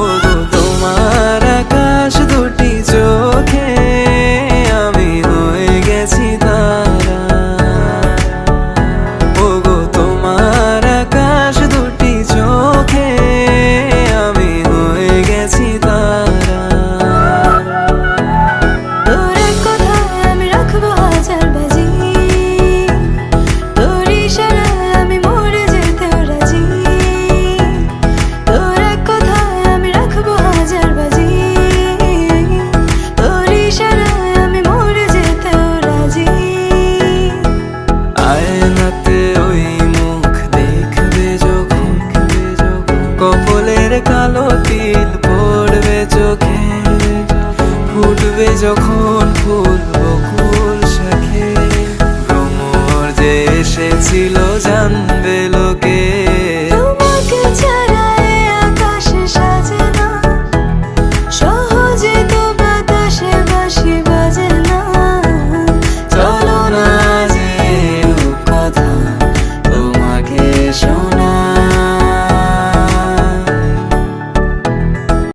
ওগো তোমার আকাশ দুটি চোখে আমি হয়ে গেছি তারা। ওগো তোমার আকাশ দুটি চোখে আমি হয়ে গেছি তারা। তোর এক কথায় আমি রাখবো হাজার বাজি, তোর ইশারায় আমি মরে যেতেও রাজি। তোর এক কথায় আমি রাখবো হাজার বাজি, তোর ইশারায় আমি মরে যেতেও রাজি। আয়নাতে ওই মুখ দেখবে যখন, কপালের কালো তিল পড়বে চোখে, ফুটবে যখন